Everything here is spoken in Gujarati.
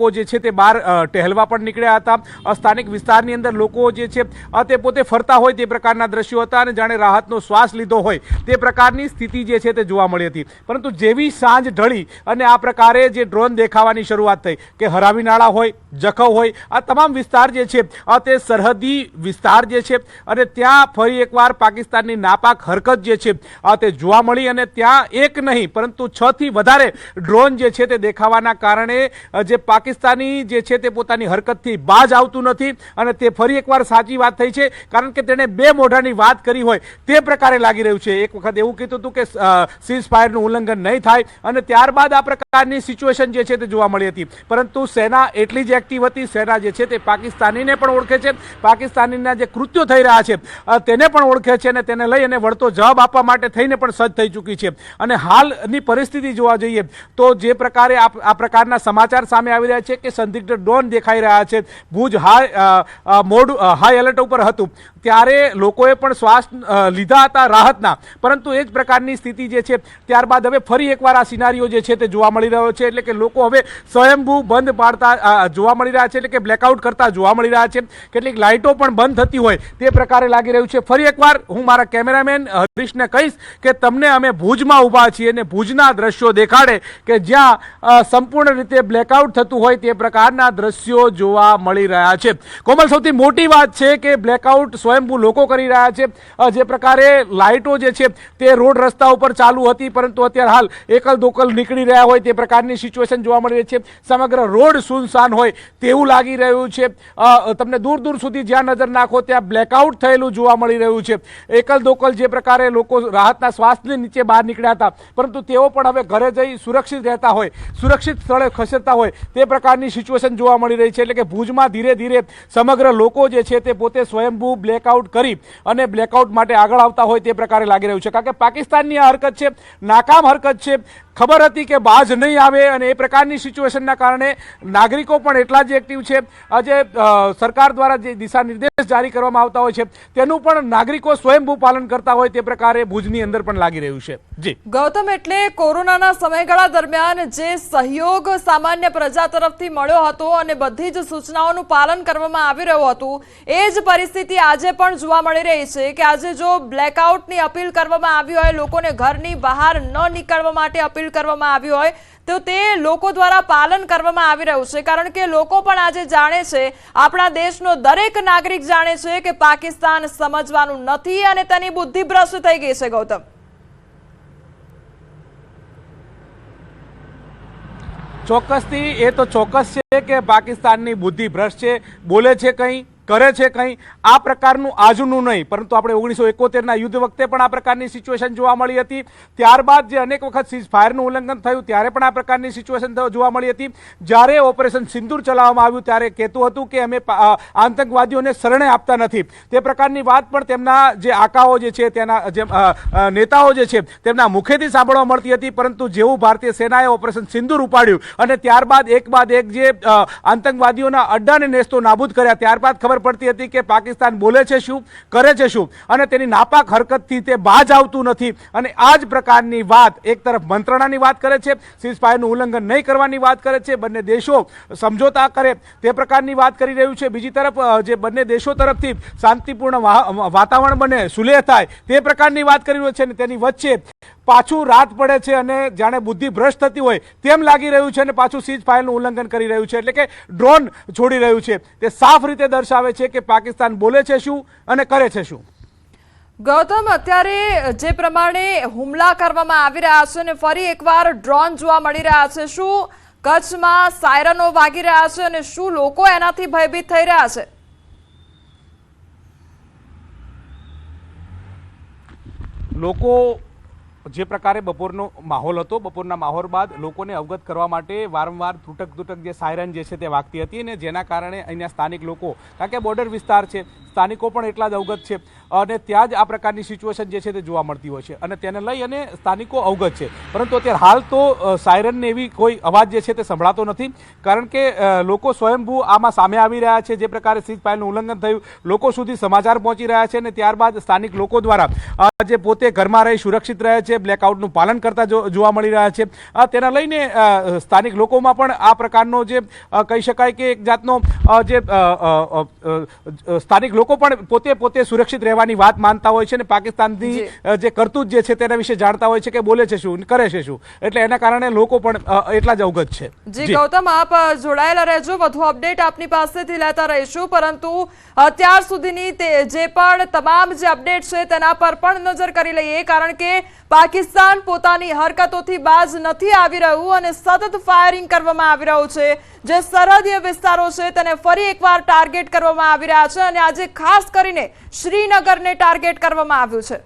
લોકો જે છે તે બહાર ટહેલવા પણ નીકળ્યા હતા। સ્થાનિક વિસ્તારની અંદર લોકો જે છે તે પોતે ફરતા હોય તે પ્રકારના દ્રશ્યો હતા અને જાણે રાહતનો શ્વાસ લીધો હોય તે પ્રકારની સ્થિતિ જે છે તે જોવા મળી હતી। પરંતુ જેવી સાંજ ઢળી અને આ પ્રકારે જે ડ્રોન દેખાવાની શરૂઆત થઈ કે હરાવી નાળા હોય, જખૌ હોય, આ તમામ વિસ્તાર જે છે તે સરહદી વિસ્તાર જે છે અને ત્યાં ફરી એકવાર પાકિસ્તાનની નાપાક હરકત જે છે તે જોવા મળી અને ત્યાં એક નહીં પરંતુ 6 થી વધારે ડ્રોન જે છે તે દેખાવાના કારણે જે પાકિસ્તાની જે છે તે પોતાની હરકતથી બાજ આવતું નથી અને તે ફરી એકવાર સાચી વાત થઈ છે, કારણ કે તેણે બે મોઢાની વાત કરી હોય તે પ્રકારે લાગી રહ્યું છે। એક વખત એવું કીધું હતું કે સીઝ ફાયરનું ઉલ્લંઘન નહીં થાય અને ત્યારબાદ આ પ્રકારની સિચ્યુએશન જે છે તે જોવા મળી હતી, પરંતુ સેના એટલી જ એક્ટિવ હતી। સેના જે છે તે પાકિસ્તાનીને પણ ઓળખે છે, પાકિસ્તાનીના જે કૃત્યો થઈ રહ્યા છે તેને પણ ઓળખે છે અને તેને લઈ અને વળતો જવાબ આપવા માટે થઈને પણ સજ્જ થઈ ચૂકી છે। અને હાલની પરિસ્થિતિ જોવા જઈએ તો જે પ્રકારે આ પ્રકારના સમાચાર સામે આવી રહ્યા છે કે સંદિગ્ધ ડ્રોન દેખાઈ રહ્યા છે, ભુજ હાઈ એલર્ટ ઉપર હતું ત્યારે લોકોએ પણ શ્વાસ લીધા હતા રાહતના, પરંતુ એ જ પ્રકારની સ્થિતિ જે છે ત્યારબાદ હવે ફરી એકવાર આ સિનારીઓ જે છે તે જોવા મળી રહ્યો છે। એટલે કે લોકો હવે સ્વયંભૂ બંધ પાડતા જોવા મળી રહ્યા છે, એટલે કે બ્લેકઆઉટ કરતા જોવા મળી રહ્યા છે। કેટલીક લાઇટો પણ બંધ થતી હોય તે પ્રકારે લાગી રહ્યું છે। ફરી એકવાર હું મારા કેમેરામેન હરીશને કહીશ કે તમને અમે ભુજમાં ઊભા છીએ અને ભુજના દ્રશ્યો દેખાડે કે જ્યાં સંપૂર્ણ રીતે બ્લેકઆઉટ થતું હોય તે પ્રકારના દ્રશ્યો જોવા મળી રહ્યા છે। કોમલ, સૌથી મોટી વાત છે કે બ્લેકઆઉટ સ્વયંભૂ લોકો કરી રહ્યા છે। જે પ્રકારે લાઇટો જે છે તે રોડ રસ્તા ઉપર ચાલુ હતી, પરંતુ અત્યારે હાલ એકલ દોકલ નીકળી રહ્યા હોય તે પ્રકારની સિચ્યુએશન જોવા મળી રહી છે। સમગ્ર રોડ સુનસાન હોય તેવું લાગી રહ્યું છે। તમને દૂર દૂર સુધી જ્યાં નજર નાખો ત્યાં બ્લેકઆઉટ થયેલું જોવા મળી રહ્યું છે। એકલ દોકલ જે પ્રકારે લોકો રાહતના શ્વાસની નીચે બહાર નીકળ્યા હતા, પરંતુ તેઓ પણ હવે ઘરે જઈ સુરક્ષિત રહેતા હોય, સુરક્ષિત સ્થળે ખસેડતા હોય તે પ્રકારની સિચ્યુએશન જોવા મળી રહી છે। એટલે કે ભુજમાં ધીરે ધીરે સમગ્ર લોકો જે છે તે પોતે સ્વયંભૂ બ્લેકઆઉટ કરી અને બ્લેકઆઉટ માટે આગળ આવતા હોય તે પ્રકારે લાગી રહ્યું છે, કારણ કે પાકિસ્તાનની આ હરકત છે નાકામ હરકત છે। ખબર હતી કે બાજ નહીં આવે અને એ પ્રકારની સિચ્યુએશનના કારણે નાગરિકો પણ એટલા જ એક્ટિવ છે। આજે સરકાર દ્વારા જે દિશા નિર્દેશ જારી કરવામાં આવતા હોય છે તેનું પણ નાગરિકો સ્વયંભૂ પાલન કરતા હોય તે પ્રકારે ભુજની અંદર પણ લાગી રહ્યું છે। જી ગૌતમ, એટલે કોરોનાના સમયગાળા દરમિયાન જે સહયોગ સામાન્ય પ્રજા તરફથી મળ્યો હતો અને બધી જ સૂચનાઓનું પાલન કરવામાં આવી રહ્યું હતું, એ જ પરિસ્થિતિ આજે પણ જોવા મળી રહી છે કે આજે જો બ્લેકઆઉટની અપીલ કરવામાં આવી હોય, લોકોને ઘરની બહાર ન નીકળવા માટે અપીલ કરવામાં આવી હોય તો તે લોકો દ્વારા પાલન કરવામાં આવી રહ્યું છે, કારણ કે લોકો પણ આજે જાણે છે, આપણા દેશનો દરેક નાગરિક જાણે છે કે પાકિસ્તાન સમજવાનું નથી અને તેની બુદ્ધિ ભ્રષ્ટ થઈ ગઈ છે। ગૌતમ, ચોક્કસથી એ તો ચોક્કસ છે કે પાકિસ્તાનની બુદ્ધિ ભ્રષ્ટ છે, બોલે છે કંઈ કરે છે કંઈ। આ પ્રકારનું આજનું નહીં, પરંતુ આપણે 1971ના યુદ્ધ વખતે પણ આ પ્રકારની સિચ્યુએશન જોવા મળી હતી। ત્યારબાદ જે અનેક વખત સીઝ ફાયરનું ઉલ્લંઘન થયું ત્યારે પણ આ પ્રકારની સિચ્યુએશન જોવા મળી હતી। જ્યારે ઓપરેશન સિંદૂર ચલાવવામાં આવ્યું ત્યારે કહેતું હતું કે અમે આતંકવાદીઓને શરણે આપતા નથી, તે પ્રકારની વાત પણ તેમના જે આકાઓ જે છે તેના જે નેતાઓ જે છે તેમના મુખેથી સાંભળવા મળતી હતી। પરંતુ જેવું ભારતીય સેનાએ ઓપરેશન સિંદૂર ઉપાડ્યું અને ત્યારબાદ એક બાદ એક જે આતંકવાદીઓના અડ્ડાને નેસ્તો નાબૂદ કર્યા, ત્યારબાદ ખબર પડતી હતી કે પાકિસ્તાન બોલે છે શું, કરે છે શું અને તેની નાપાક હરકતથી તે બાજ આવતું નથી। અને આ જ પ્રકારની વાત એક તરફ મંત્રણાની વાત કરે છે, સીઝ ફાયરનું ઉલ્લંઘન નહીં કરવાની વાત કરે છે, બંને દેશો સમજોતા કરે તે પ્રકારની વાત કરી રહ્યું છે। બીજી તરફ જે બંને દેશો તરફથી શાંતિપૂર્ણ વાતાવરણ બને, સુલેહ થાય તે પ્રકારની વાત કરી રહ્યું છે અને તેની વચ્ચે પાછું રાત પડે છે અને જાણે બુદ્ધિ ભ્રષ્ટ થતી હોય તેમ લાગી રહ્યું છે અને પાછું સીઝ ફાયરનું ઉલ્લંઘન કરી રહ્યું છે, એટલે કે ડ્રોન છોડી રહ્યું છે। તે સાફ રીતે દર્શાવે છે કે પાકિસ્તાન બોલે છે શું અને કરે છે શું। ગૌતમ, અત્યારે જે પ્રમાણે હુમલા કરવામાં આવી રહ્યા છે અને ફરી એકવાર ડ્રોન જોવા મળી રહ્યા છે, શું કચ્છમાં સાયરનો વાગી રહ્યા છે અને શું લોકો એનાથી ભયભીત થઈ રહ્યા છે? લોકો જે પ્રકારે બપોરનો માહોલ હતો, બપોરના માહોલ બાદ લોકોને અવગત કરવા માટે વારંવાર તૂટક જે સાયરન જે છે તે વાગતી હતી અને જેના કારણે અહીંયા સ્થાનિક લોકો, કારણ કે બોર્ડર વિસ્તાર છે, સ્થાનિકો પણ એટલા જ અવગત છે અને ત્યાં જ આ પ્રકારની સિચ્યુએશન જે છે તે જોવા મળતી હોય છે અને તેને લઈ અને સ્થાનિકો અવગત છે। પરંતુ અત્યારે હાલ તો સાયરનને એવી કોઈ અવાજ જે છે તે સંભળાતો નથી, કારણ કે લોકો સ્વયંભૂ આમાં સામે આવી રહ્યા છે। જે પ્રકારે સીઝ ફાયરનું ઉલ્લંઘન થયું, લોકો સુધી સમાચાર પહોંચી રહ્યા છે અને ત્યારબાદ સ્થાનિક લોકો દ્વારા જે પોતે ઘરમાં રહી સુરક્ષિત રહે છે છે બ્લેકઆઉટનું પાલન કરતા જોવા મળી રહ્યા છે. તેના લઈને સ્થાનિક લોકોમાં પણ આ પ્રકારનો જે કહી શકાય કે એક જાતનો જે સ્થાનિક લોકો પણ પોતે સુરક્ષિત રહેવાની વાત માનતા હોય છે અને પાકિસ્તાનની જે કરતૂત જે છે તેના વિશે જાણતા હોય છે કે બોલે છે શું, કરે છે શું, એટલે એના કારણે લોકો પણ એટલા જ અવગત છે. જી ગૌતમ, આપ જોડાયેલા રહેજો, વધુ અપડેટ આપની પાસેથી લેતા રહીશું. પરંતુ અત્યાર સુધીની જે પણ તમામ જે અપડેટ છે તેના પર પણ નજર કરી લઈએ, કારણ કે પાકિસ્તાન પોતાની હરકતોથી બાજ નથી આવી રહ્યું અને સતત ફાયરિંગ કરવામાં આવી રહ્યું છે. જે સરહદીય વિસ્તારો છે તેને ફરી એકવાર ટાર્ગેટ કરવામાં આવી રહ્યા છે અને આજે ખાસ કરીને શ્રીનગરને ટાર્ગેટ કરવામાં આવ્યું છે.